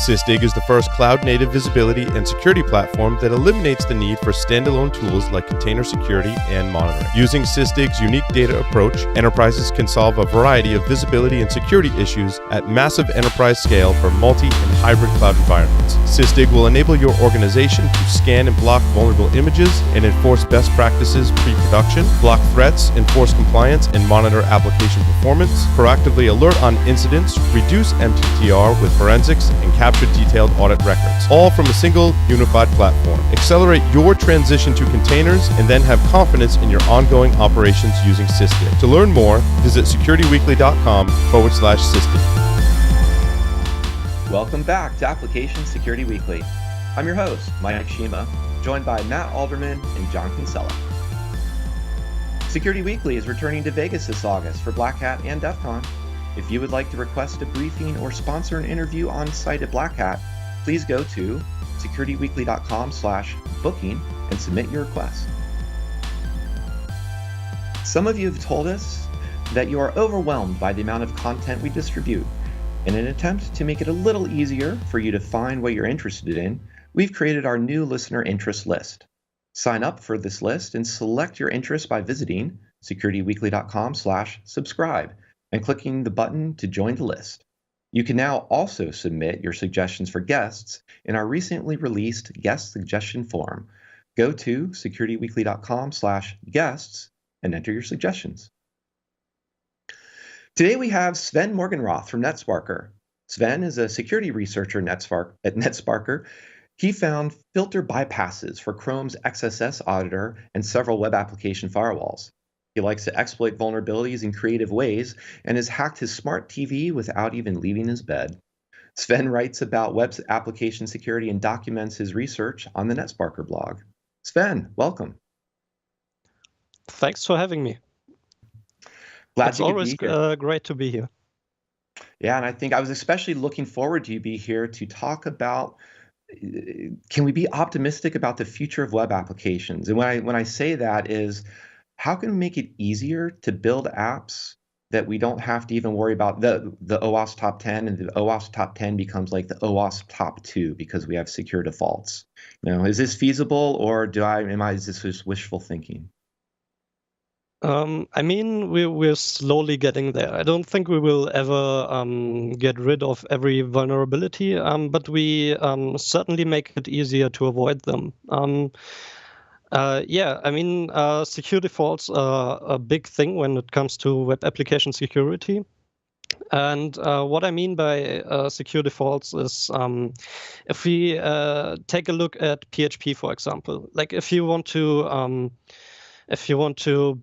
Sysdig is the first cloud-native visibility and security platform that eliminates the need for standalone tools like container security and monitoring. Using Sysdig's unique data approach, enterprises can solve a variety of visibility and security issues at massive enterprise scale for multi and hybrid cloud environments. Sysdig will enable your organization to scan and block vulnerable images and enforce best practices pre-production, block threats, enforce compliance, and monitor application performance, proactively alert on incidents, reduce MTTR with forensics, and capture detailed audit records, all from a single unified platform. Accelerate your transition to containers and then have confidence in your ongoing operations using Sysdig. To learn more, visit securityweekly.com/Sysdig. Welcome back to Application Security Weekly. I'm your host, Mike Shima, joined by Matt Alderman and John Kinsella. Security Weekly is returning to Vegas this August for Black Hat and DEF CON. If you would like to request a briefing or sponsor an interview on site at Black Hat, please go to securityweekly.com/booking and submit your request. Some of you have told us that you are overwhelmed by the amount of content we distribute. In an attempt to make it a little easier for you to find what you're interested in, we've created our new listener interest list. Sign up for this list and select your interest by visiting securityweekly.com/subscribe and clicking the button to join the list. You can now also submit your suggestions for guests in our recently released guest suggestion form. Go to securityweekly.com/guests and enter your suggestions. Today we have Sven Morgenroth from Netsparker. Sven is a security researcher at Netsparker. He found filter bypasses for Chrome's XSS auditor and several web application firewalls. He likes to exploit vulnerabilities in creative ways and has hacked his smart TV without even leaving his bed. Sven writes about web application security and documents his research on the Netsparker blog. Sven, welcome. Thanks for having me. It's always great to be here. Yeah, and I think I was especially looking forward to you be here to talk about, can we be optimistic about the future of web applications? And when I say that is, how can we make it easier to build apps that we don't have to even worry about the OWASP top 10, and the OWASP top 10 becomes like the OWASP top 2 because we have secure defaults. Is this feasible, or is this just wishful thinking? We're slowly getting there. I don't think we will ever get rid of every vulnerability, but we certainly make it easier to avoid them. Secure defaults are a big thing when it comes to web application security. And what I mean by secure defaults is if we take a look at PHP, for example, like if you want to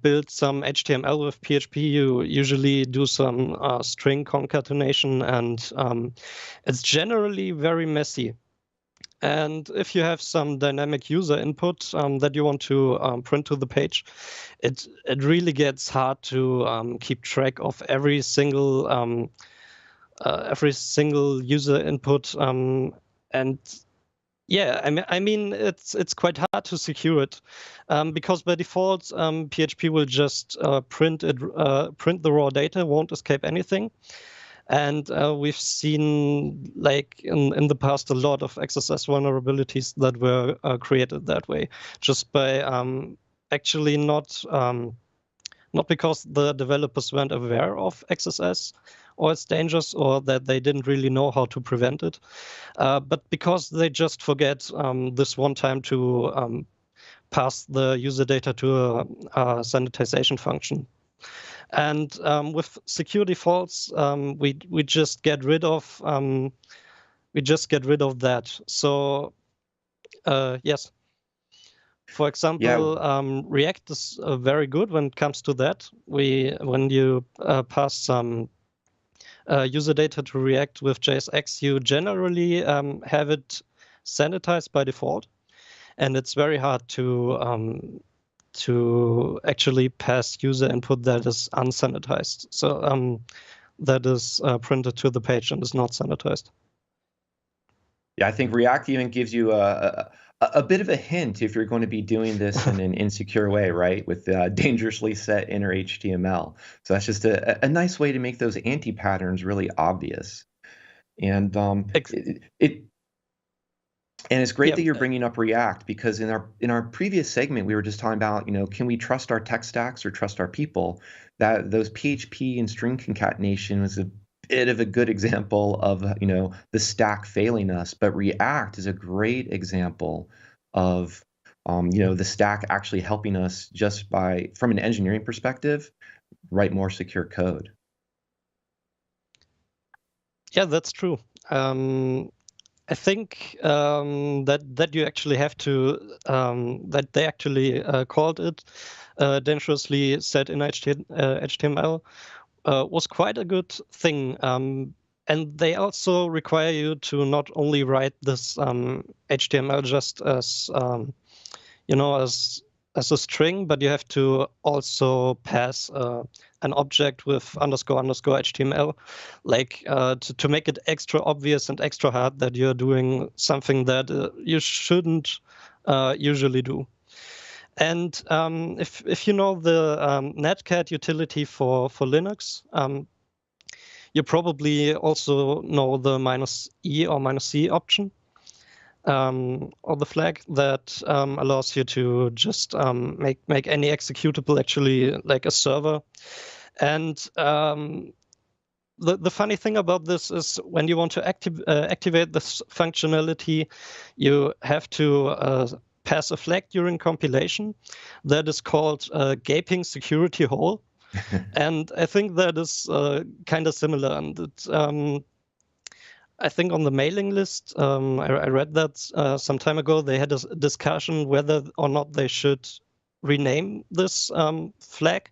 build some HTML with PHP, you usually do some string concatenation, and it's generally very messy. And if you have some dynamic user input that you want to print to the page, it really gets hard to keep track of every single user input. It's quite hard to secure it because by default PHP will just print the raw data, won't escape anything. And we've seen, like in the past, a lot of XSS vulnerabilities that were created that way, just by actually not because the developers weren't aware of XSS or its dangers, or that they didn't really know how to prevent it, but because they just forget this one time to pass the user data to a sanitization function. And with secure defaults, we just get rid of that. So yes, for example, React is very good when it comes to that. When you pass some user data to React with JSX, you generally have it sanitized by default, and it's very hard to actually pass user input that is unsanitized. So that is printed to the page and is not sanitized. Yeah, I think React even gives you a bit of a hint if you're going to be doing this in an insecure way, right? With dangerously set inner HTML. So that's just a nice way to make those anti-patterns really obvious. And and it's great that you're bringing up React, because in our previous segment we were just talking about, can we trust our tech stacks or trust our people? That those PHP and string concatenation was a bit of a good example of the stack failing us, but React is a great example of the stack actually helping us just from an engineering perspective, write more secure code. Yeah, that's true. I think that you actually have to that they actually called it dangerously set in HTML was quite a good thing. And they also require you to not only write this HTML just as as a string, but you have to also pass an object with _ HTML, like to make it extra obvious and extra hard that you're doing something that you shouldn't usually do. And if you know the netcat utility for Linux, you probably also know the -e or -c option, or the flag that allows you to just make any executable actually like a server. And the funny thing about this is when you want to activate this functionality, you have to pass a flag during compilation that is called a gaping security hole. And I think that is kind of similar. And it, I think on the mailing list, I read that some time ago, they had a discussion whether or not they should rename this flag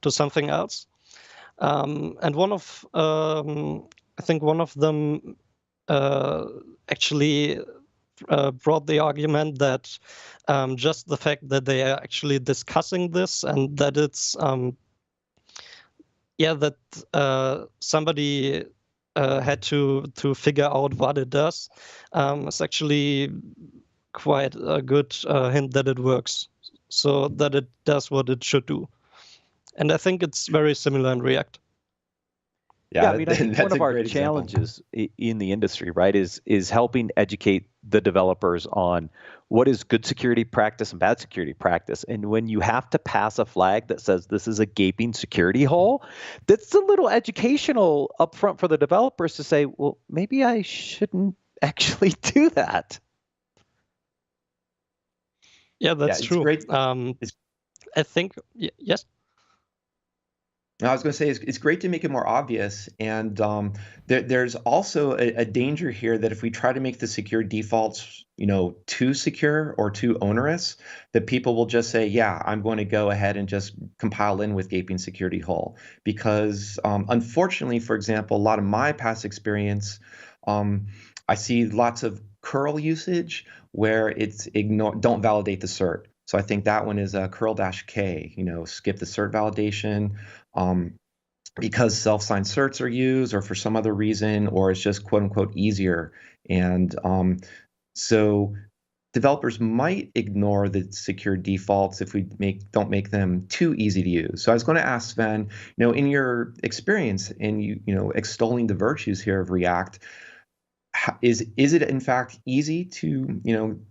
to something else. And one of, I think one of them actually brought the argument that just the fact that they are actually discussing this and that it's, that somebody had to figure out what it does. It's actually quite a good hint that it works, so that it does what it should do. And I think it's very similar in React. Yeah, I mean, I think one of our challenges in the industry, right, is helping educate the developers on what is good security practice and bad security practice. And when you have to pass a flag that says this is a gaping security hole, that's a little educational upfront for the developers to say, well, maybe I shouldn't actually do that. Yeah, that's true. Great. I think, yes. I was going to say it's great to make it more obvious, and there's also a danger here that if we try to make the secure defaults, too secure or too onerous, that people will just say, yeah, I'm going to go ahead and just compile in with gaping security hole. Because unfortunately, for example, a lot of my past experience, I see lots of curl usage where it's don't validate the cert. So I think that one is a curl-k, skip the cert validation. Because self-signed certs are used or for some other reason, or it's just quote unquote easier. And so developers might ignore the secure defaults if we don't make them too easy to use. So I was going to ask Sven, in your experience in extolling the virtues here of React, is it in fact easy to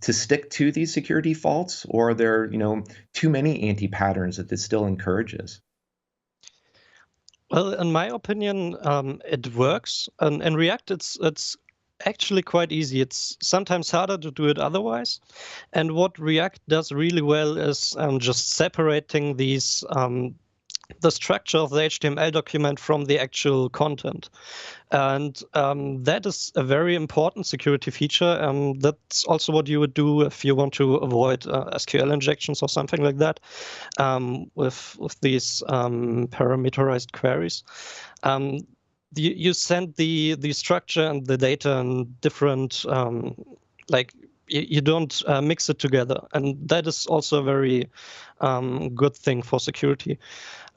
to stick to these secure defaults, or are there too many anti-patterns that this still encourages? Well, in my opinion, it works. And in React, it's actually quite easy. It's sometimes harder to do it otherwise. And what React does really well is just separating these the structure of the HTML document from the actual content. And that is a very important security feature. That's also what you would do if you want to avoid SQL injections or something like that with these parameterized queries. You send the structure and the data in different, you don't mix it together. And that is also a very good thing for security.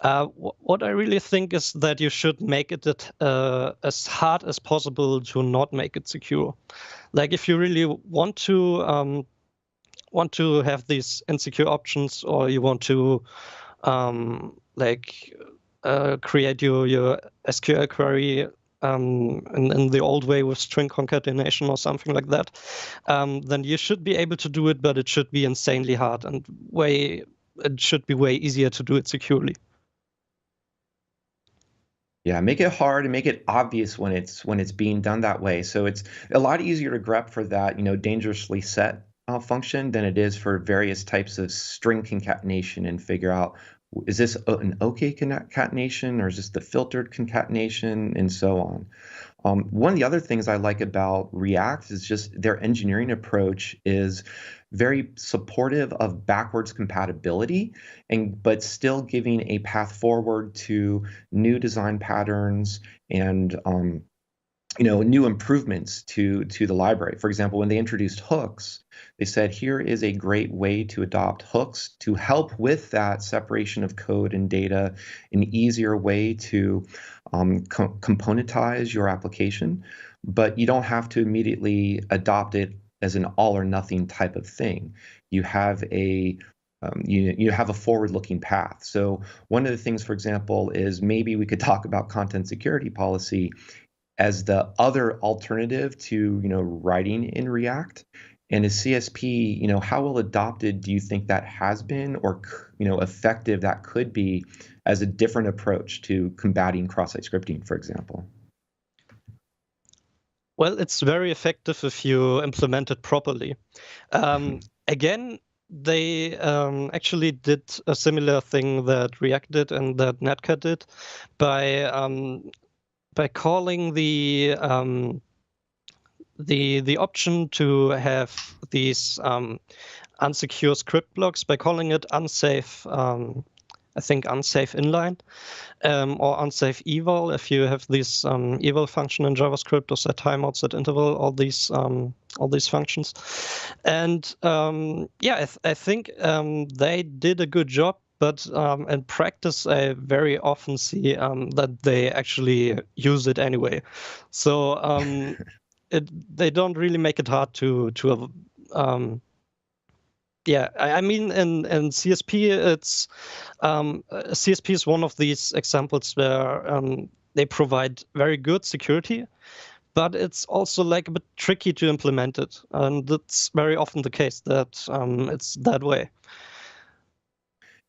What I really think is that you should make it as hard as possible to not make it secure. Like if you really want to have these insecure options, or you want to create your SQL query in the old way with string concatenation or something like that, then you should be able to do it, but it should be insanely hard and it should be way easier to do it securely. Yeah, make it hard and make it obvious when it's being done that way. So it's a lot easier to grep for that, dangerously set function than it is for various types of string concatenation and figure out, is this an OK concatenation or is this the filtered concatenation and so on. One of the other things I like about React is just their engineering approach is very supportive of backwards compatibility, but still giving a path forward to new design patterns and new improvements to the library. For example, when they introduced hooks, they said, here is a great way to adopt hooks to help with that separation of code and data, an easier way to componentize your application, but you don't have to immediately adopt it as an all or nothing type of thing. You have a you have a forward-looking path. So one of the things, for example, is maybe we could talk about content security policy as the other alternative to writing in React. And as CSP, how well adopted do you think that has been, or effective that could be as a different approach to combating cross-site scripting, for example? Well, it's very effective if you implement it properly. Again, they actually did a similar thing that React did and that Netcat did by calling the option to have these unsecure script blocks, by calling it unsafe, I think unsafe inline, or unsafe eval if you have this eval function in JavaScript, or set timeout, set interval, all these functions. And I think they did a good job. But in practice, I very often see that they actually use it anyway. So they don't really make it hard to I mean, in CSP, it's CSP is one of these examples where they provide very good security, but it's also like a bit tricky to implement it, and that's very often the case that it's that way.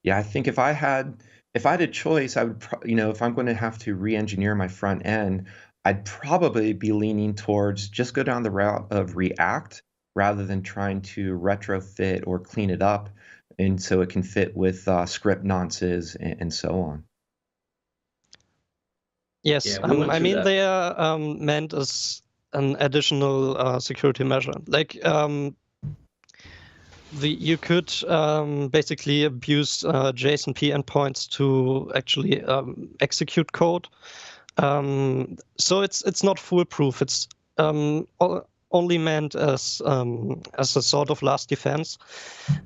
Yeah, I think if I had a choice, I would, if I'm going to have to re-engineer my front end, I'd probably be leaning towards just go down the route of React rather than trying to retrofit or clean it up, and so it can fit with script nonces and so on. Yes, yeah, I mean they are meant as an additional security measure. Like you could basically abuse JSONP endpoints to actually execute code. So it's not foolproof. It's only meant as a sort of last defense.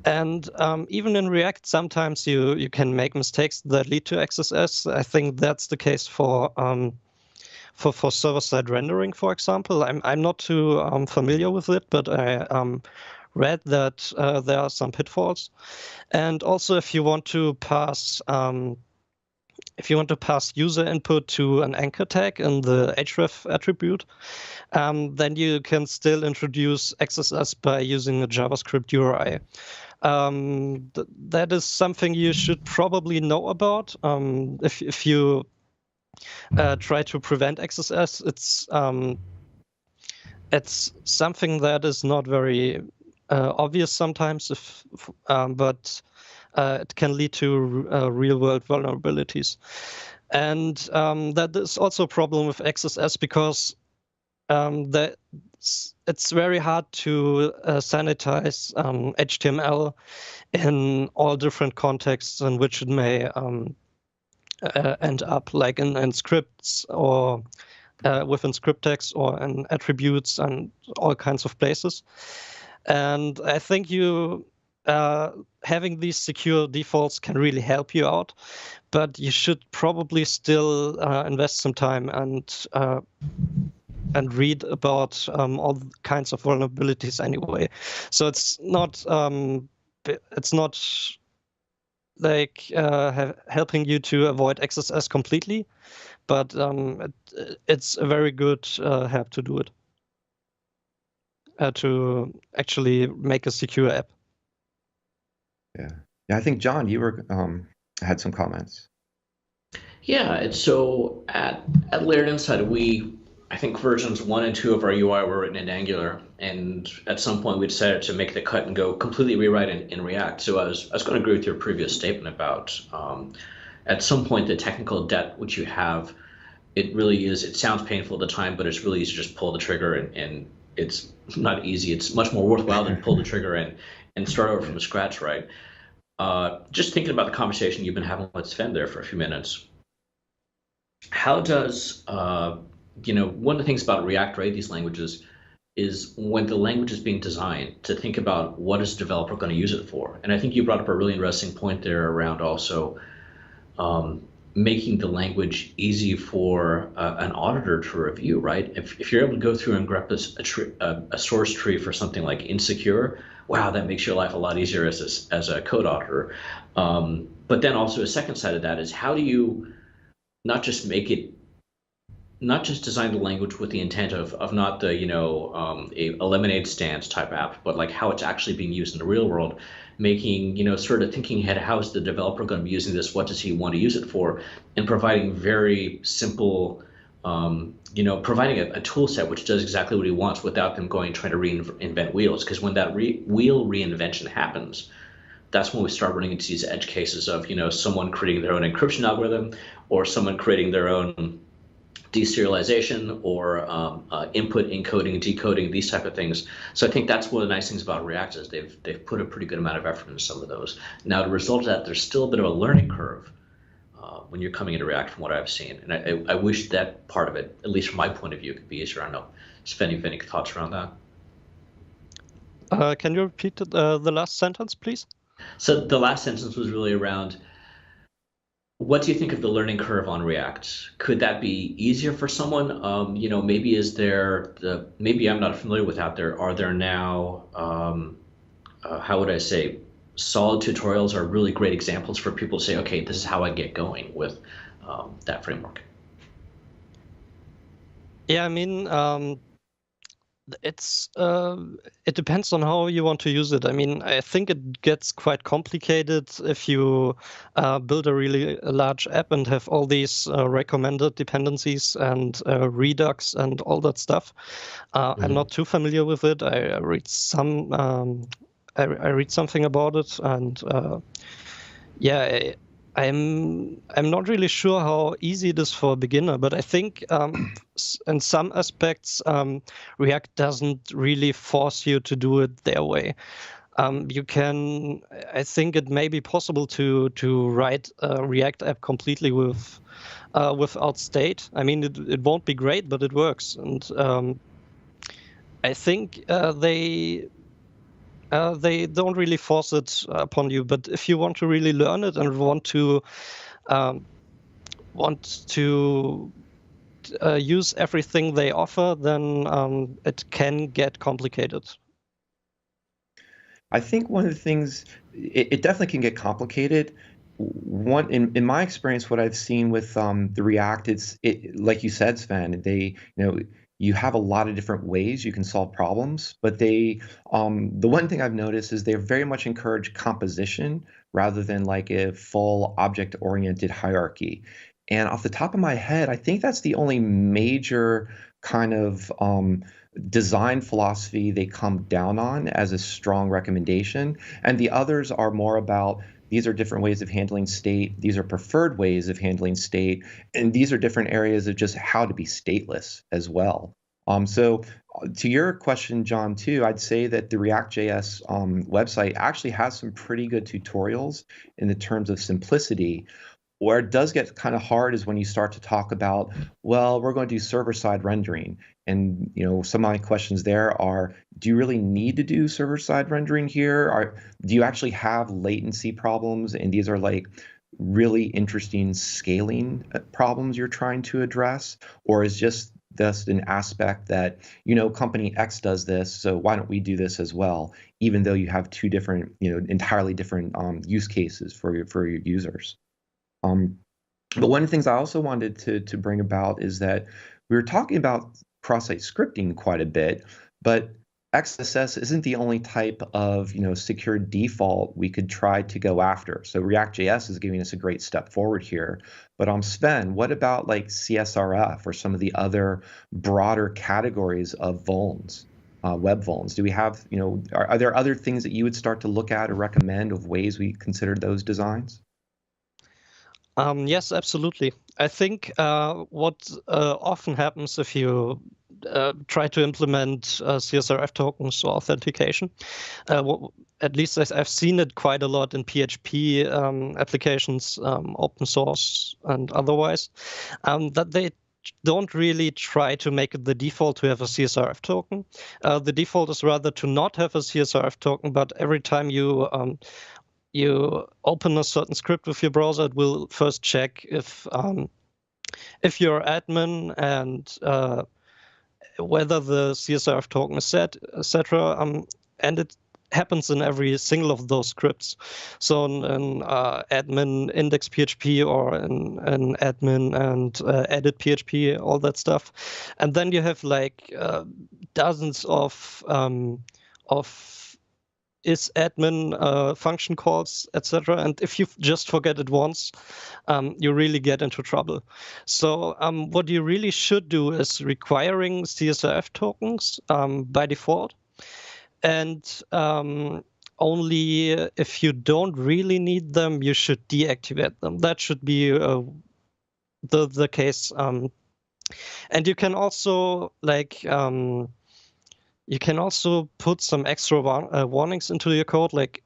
And even in React, sometimes you can make mistakes that lead to XSS. I think that's the case for server-side rendering, for example. I'm not too familiar with it, but I read that there are some pitfalls. And also, if you want to pass user input to an anchor tag in the href attribute, then you can still introduce XSS by using a JavaScript URI. That is something you should probably know about. If you try to prevent XSS, it's something that is not very obvious sometimes, but it can lead to real-world vulnerabilities. And that is also a problem with XSS because it's very hard to sanitize HTML in all different contexts in which it may end up, like in scripts or within script text or in attributes and all kinds of places. And I think having these secure defaults can really help you out, but you should probably still invest some time and read about all kinds of vulnerabilities anyway. So it's not like helping you to avoid XSS completely, but it's a very good help to do it, to actually make a secure app. Yeah, I think John, you were had some comments. Yeah, so at Layered Insight, I think versions 1 and 2 of our UI were written in Angular, and at some point we decided to make the cut and go completely rewrite in React. So I was going to agree with your previous statement about at some point the technical debt which you have, it really is, it sounds painful at the time, but it's really easy to just pull the trigger, and it's not easy. It's much more worthwhile than pull the trigger and start over from scratch, right? Just thinking about the conversation you've been having with Sven there for a few minutes, how does, one of the things about React, right, these languages, is when the language is being designed, to think about what is the developer going to use it for. And I think you brought up a really interesting point there around also making the language easy for an auditor to review, right? If you're able to go through and grep a source tree for something like Insecure, wow, that makes your life a lot easier as a code auditor. But then also a second side of that is, how do you not just design the language with the intent of not the, a lemonade stand type app, but like how it's actually being used in the real world, making, sort of thinking ahead, how is the developer going to be using this? What does he want to use it for? And providing very simple, providing a tool set which does exactly what he wants without them trying to reinvent wheels. Because when that wheel reinvention happens, that's when we start running into these edge cases of, someone creating their own encryption algorithm, or someone creating their own deserialization, or input encoding, decoding, these type of things. So I think that's one of the nice things about React is they've put a pretty good amount of effort into some of those. Now, the result of that, there's still a bit of a learning curve when you're coming into React from what I've seen. And I wish that part of it, at least from my point of view, could be easier. I don't know. Sven, have any thoughts around that? Can you repeat the last sentence, please? So the last sentence was really around, what do you think of the learning curve on React? Could that be easier for someone? Maybe maybe I'm not familiar with out there. Are there now, how would I say, solid tutorials are really great examples for people to say, okay, this is how I get going with that framework? Yeah, I mean, it depends on how you want to use it. I mean, I think it gets quite complicated if you build a really large app and have all these recommended dependencies and Redux and all that stuff. I'm not too familiar with it. I read I read something about it, and I'm not really sure how easy it is for a beginner, but I think in some aspects React doesn't really force you to do it their way. I think it may be possible to write a React app completely without state. I mean, it won't be great, but it works, and I think they don't really force it upon you. But if you want to really learn it and want to use everything they offer, then it can get complicated. I think one of the things, it definitely can get complicated. One, in my experience, what I've seen with the React, like you said, Sven, you have a lot of different ways you can solve problems, but the one thing I've noticed is they very much encourage composition rather than like a full object-oriented hierarchy. And off the top of my head, I think that's the only major kind of design philosophy they come down on as a strong recommendation. And the others are more about, these are different ways of handling state, these are preferred ways of handling state, and these are different areas of just how to be stateless as well. So to your question, John, too, I'd say that the React.js website actually has some pretty good tutorials in the terms of simplicity. Where it does get kind of hard is when you start to talk about, well, we're going to do server-side rendering. And some of my questions there are, do you really need to do server-side rendering here? Do you actually have latency problems? And these are like really interesting scaling problems you're trying to address? Or is just just an aspect that, company X does this, so why don't we do this as well, even though you have two different, entirely different use cases for your users. But one of the things I also wanted to bring about is that we were talking about cross-site scripting quite a bit, but XSS isn't the only type of secure default we could try to go after. So React.js is giving us a great step forward here. But Sven, what about like CSRF or some of the other broader categories of vulns, web vulns? Do we have, are there other things that you would start to look at or recommend of ways we consider those designs? Yes, absolutely. I think what often happens if you try to implement CSRF tokens or authentication, at least I've seen it quite a lot in PHP applications, open source and otherwise, that they don't really try to make it the default to have a CSRF token. The default is rather to not have a CSRF token, but every time you open a certain script with your browser, it will first check if you're admin and whether the CSRF token is set, etc. And it happens in every single of those scripts. So in admin index PHP or in admin and edit PHP, all that stuff. And then you have like dozens of is admin function calls, etc. And if you just forget it once, you really get into trouble. So what you really should do is requiring CSRF tokens by default. And only if you don't really need them, you should deactivate them. That should be the case. And you can also put some extra warnings into your code, like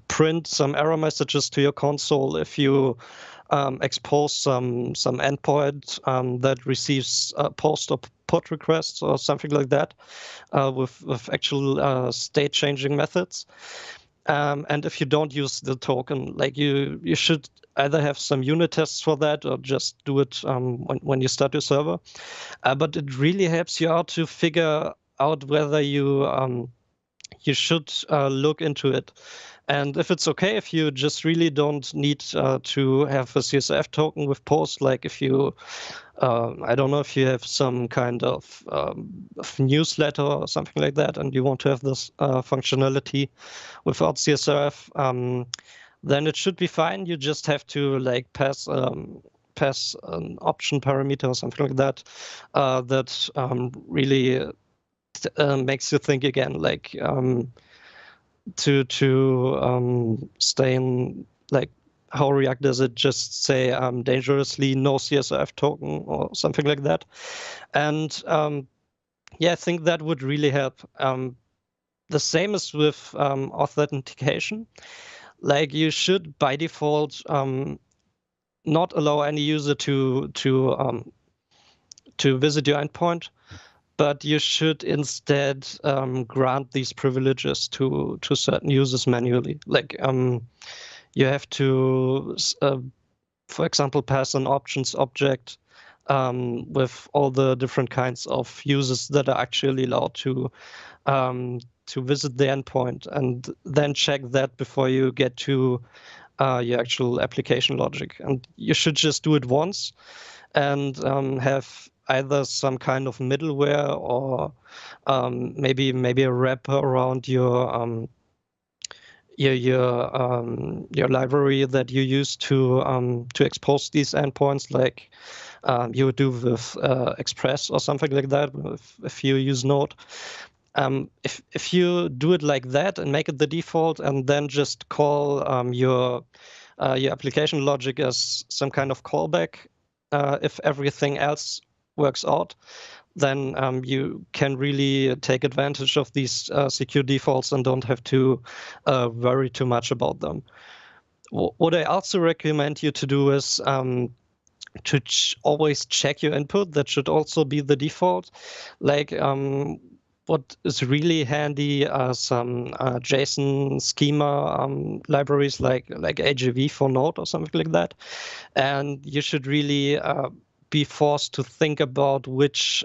print some error messages to your console if you expose some endpoint that receives post or pod requests or something like that with actual state changing methods. And if you don't use the token, like you should either have some unit tests for that or just do it when you start your server. But it really helps you out to figure out whether you should look into it. And if it's okay, if you just really don't need to have a CSRF token with post, like if you, I don't know, if you have some kind of newsletter or something like that, and you want to have this functionality without CSRF, then it should be fine. You just have to like pass an option parameter or something like that that really makes you think again, like to stay in, like how React does it, just say dangerously no CSRF token or something like that. And yeah, I think that would really help. The same is with authentication. Like you should by default not allow any user to visit your endpoint, but you should instead grant these privileges to certain users manually. Like you have to, for example, pass an options object with all the different kinds of users that are actually allowed to visit the endpoint, and then check that before you get to your actual application logic. And you should just do it once and have either some kind of middleware or maybe a wrapper around your library that you use to expose these endpoints, like you would do with Express or something like that if you use Node. If you do it like that and make it the default, and then just call your application logic as some kind of callback, if everything else works out, then you can really take advantage of these secure defaults and don't have to worry too much about them. What I also recommend you to do is to always check your input. That should also be the default. Like what is really handy are some JSON schema libraries like AJV for Node or something like that. And you should really be forced to think about which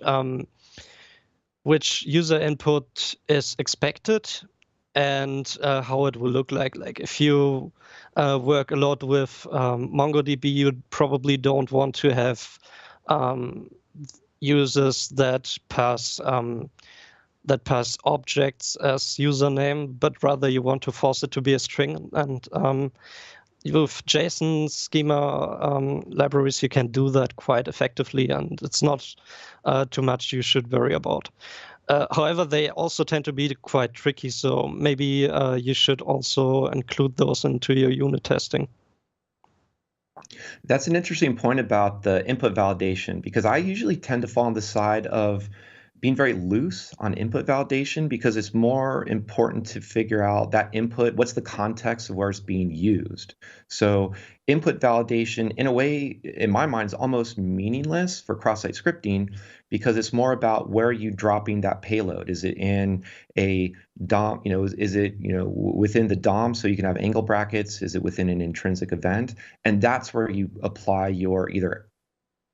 user input is expected and how it will look like. Like if you work a lot with MongoDB, you probably don't want to have users that pass objects as username, but rather you want to force it to be a string. And with JSON schema libraries, you can do that quite effectively, and it's not too much you should worry about. However, they also tend to be quite tricky, so maybe you should also include those into your unit testing. That's an interesting point about the input validation, because I usually tend to fall on the side of being very loose on input validation, because it's more important to figure out that input, what's the context of where it's being used. So input validation, in a way, in my mind, is almost meaningless for cross-site scripting, because it's more about where are you dropping that payload. Is it in a DOM, is it, within the DOM so you can have angle brackets? Is it within an intrinsic event? And that's where you apply your either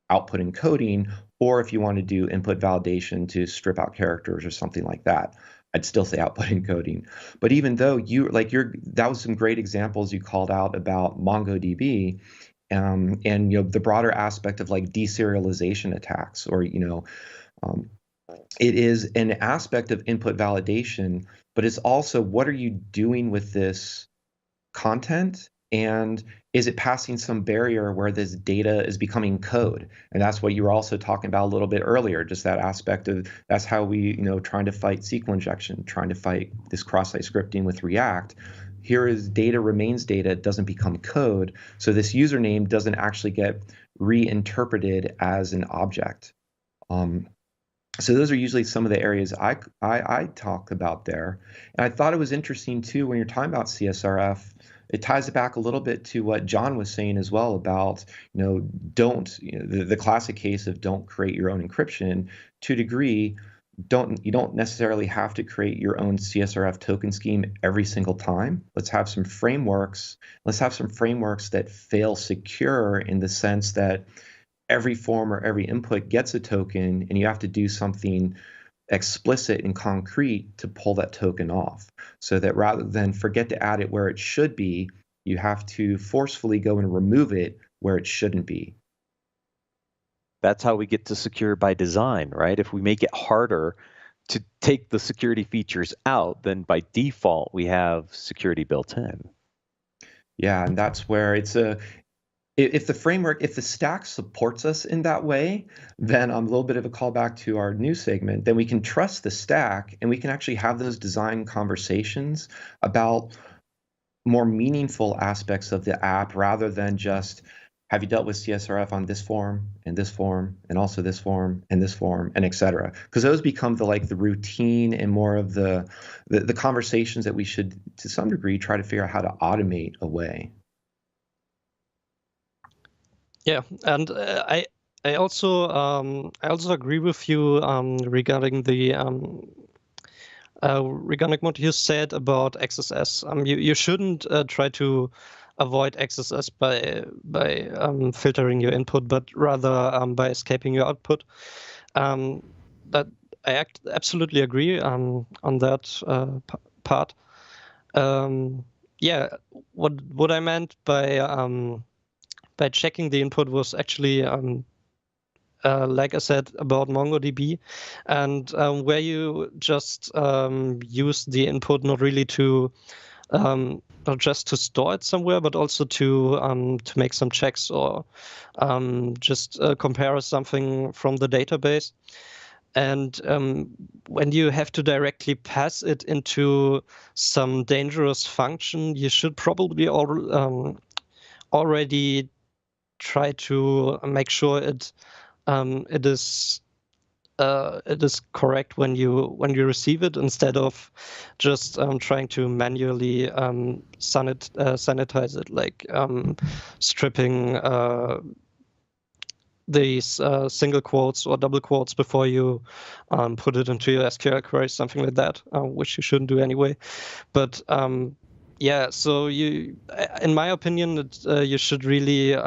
output encoding, or if you want to do input validation to strip out characters or something like that, I'd still say output encoding. But even though that was some great examples you called out about MongoDB, and the broader aspect of like deserialization attacks, or it is an aspect of input validation, but it's also what are you doing with this content, and is it passing some barrier where this data is becoming code? And that's what you were also talking about a little bit earlier, just that aspect of that's how we, trying to fight SQL injection, trying to fight this cross-site scripting with React. Here is data remains data, it doesn't become code. So this username doesn't actually get reinterpreted as an object. So those are usually some of the areas I talk about there. And I thought it was interesting too, when you're talking about CSRF, it ties it back a little bit to what John was saying as well about, the classic case of don't create your own encryption. To a degree, you don't necessarily have to create your own CSRF token scheme every single time. Let's have some frameworks. Let's have some frameworks that fail secure in the sense that every form or every input gets a token, and you have to do something explicit and concrete to pull that token off, so that rather than forget to add it where it should be, you have to forcefully go and remove it where it shouldn't be. That's how we get to secure by design, right? If we make it harder to take the security features out, then by default we have security built in. Yeah, and that's where if the stack supports us in that way, then a little bit of a callback to our new segment, then we can trust the stack and we can actually have those design conversations about more meaningful aspects of the app, rather than just, have you dealt with CSRF on this form and this form and also this form and this form and et cetera? Because those become the routine and more of the conversations that we should, to some degree, try to figure out how to automate away. Yeah, and I also agree with you regarding what you said about XSS. You shouldn't try to avoid XSS by filtering your input, but rather by escaping your output. That I absolutely agree on that part. Yeah, what I meant by checking the input was actually, like I said, about MongoDB, and where you just use the input not really to not just to store it somewhere, but also to make some checks, or just compare something from the database. And when you have to directly pass it into some dangerous function, you should probably already try to make sure it is correct when you receive it, instead of just trying to manually sanitize it, like stripping these single quotes or double quotes before you put it into your SQL query, something like that, which you shouldn't do anyway. But yeah, so in my opinion, you should really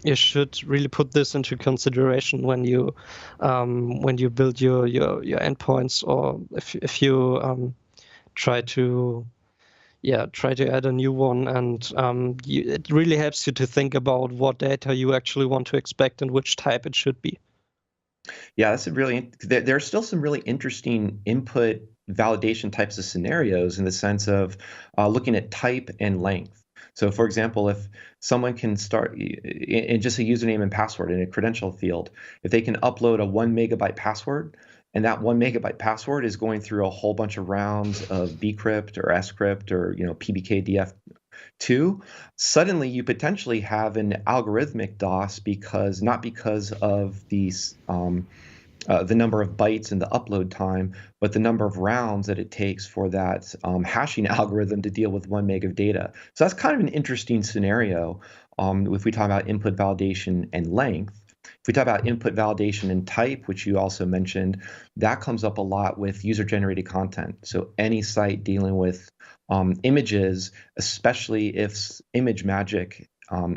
you should really put this into consideration when you build your endpoints, or if you try to add a new one, and it really helps you to think about what data you actually want to expect and which type it should be. Yeah, that's there are still some really interesting input validation types of scenarios in the sense of looking at type and length. So for example, if someone can start in just a username and password in a credential field, if they can upload a 1 megabyte password, and that 1 megabyte password is going through a whole bunch of rounds of bcrypt or scrypt or PBKDF2, suddenly you potentially have an algorithmic DOS not because of these the number of bytes and the upload time, but the number of rounds that it takes for that hashing algorithm to deal with 1 meg of data. So that's kind of an interesting scenario if we talk about input validation and length. If we talk about input validation and type, which you also mentioned, that comes up a lot with user-generated content. So any site dealing with images, especially if ImageMagick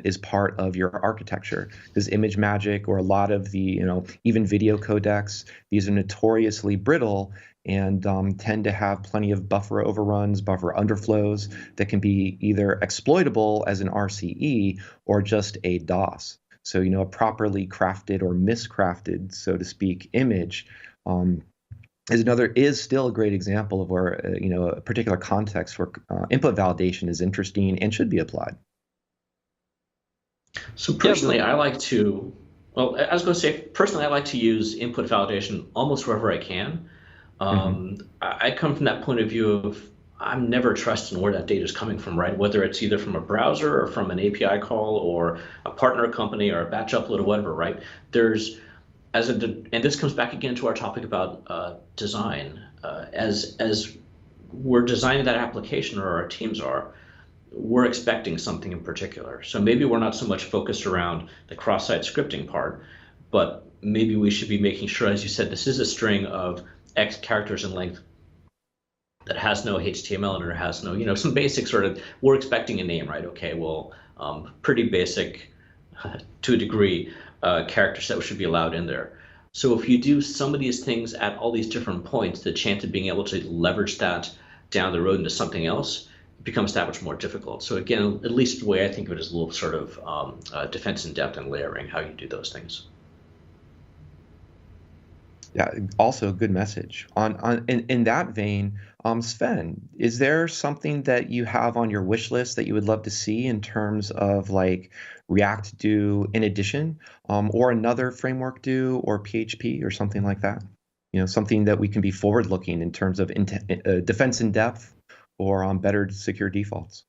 is part of your architecture, because ImageMagick or a lot of the, even video codecs, these are notoriously brittle and tend to have plenty of buffer overruns, buffer underflows that can be either exploitable as an RCE or just a DOS. So, a properly crafted or miscrafted, so to speak, image is still a great example of where, a particular context where input validation is interesting and should be applied. So personally, I like to use input validation almost wherever I can. I come from that point of view of I'm never trusting where that data is coming from, right? Whether it's either from a browser or from an API call or a partner company or a batch upload or whatever, right? And this comes back again to our topic about design. As we're designing that application, or our teams are, we're expecting something in particular. So maybe we're not so much focused around the cross-site scripting part, but maybe we should be making sure, as you said, this is a string of X characters in length that has no HTML and it has no, some basic sort of, we're expecting a name, right? Okay, well, pretty basic to a degree character set should be allowed in there. So if you do some of these things at all these different points, the chance of being able to leverage that down the road into something else becomes that much more difficult. So again, at least the way I think of it is a little sort of defense in depth and layering, how you do those things. Yeah, also a good message. In that vein, Sven, is there something that you have on your wish list that you would love to see in terms of like React do in addition, or another framework do, or PHP or something like that? Something that we can be forward-looking in terms of defense in depth or better secure defaults.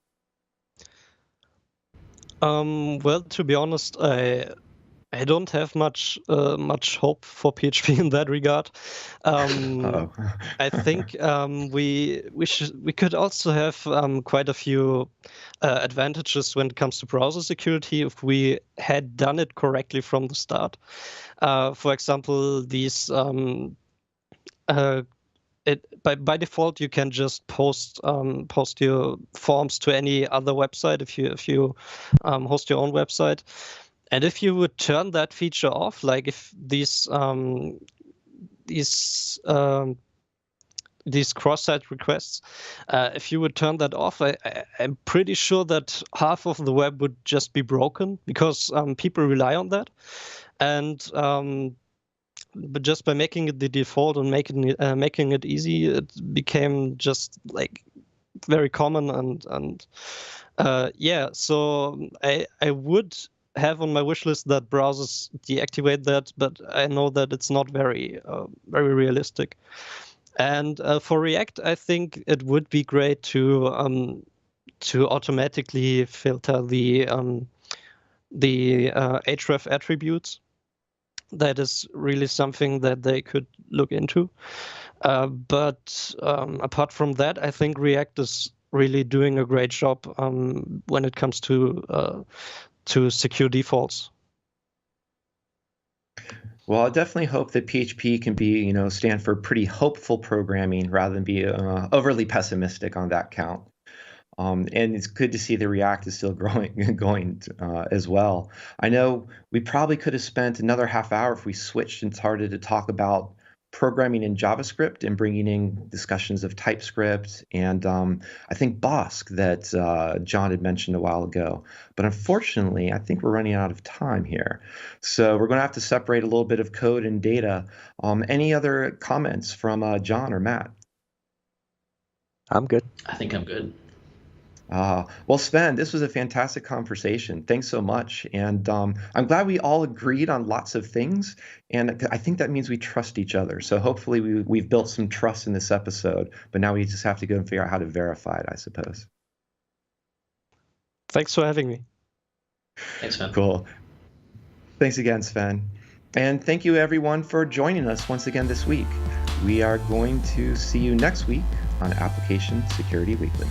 Well, to be honest, I don't have much hope for PHP in that regard. I think we could also have quite a few advantages when it comes to browser security if we had done it correctly from the start. For example, these by default you can just post your forms to any other website if you host your own website. And if you would turn that feature off, like if these cross-site requests, if you would turn that off, I'm pretty sure that half of the web would just be broken because people rely on that. And but just by making it the default and making it easy, it became just like very common. And so I would have on my wish list that browsers deactivate that, but I know that it's not very realistic. And for React, I think it would be great to automatically filter the href attributes. That is really something that they could look into. But apart from that, I think React is really doing a great job when it comes to secure defaults. Well, I definitely hope that PHP can be, stand for pretty hopeful programming rather than be overly pessimistic on that count. And it's good to see the React is still going as well. I know we probably could have spent another half hour if we switched and started to talk about programming in JavaScript and bringing in discussions of TypeScript and I think BOSC that John had mentioned a while ago. But unfortunately, I think we're running out of time here. So we're going to have to separate a little bit of code and data. Any other comments from John or Matt? I'm good. I think I'm good. Well, Sven, this was a fantastic conversation. Thanks so much. And I'm glad we all agreed on lots of things. And I think that means we trust each other. So hopefully we've built some trust in this episode. But now we just have to go and figure out how to verify it, I suppose. Thanks for having me. Thanks, Sven. Cool. Thanks again, Sven. And thank you, everyone, for joining us once again this week. We are going to see you next week on Application Security Weekly.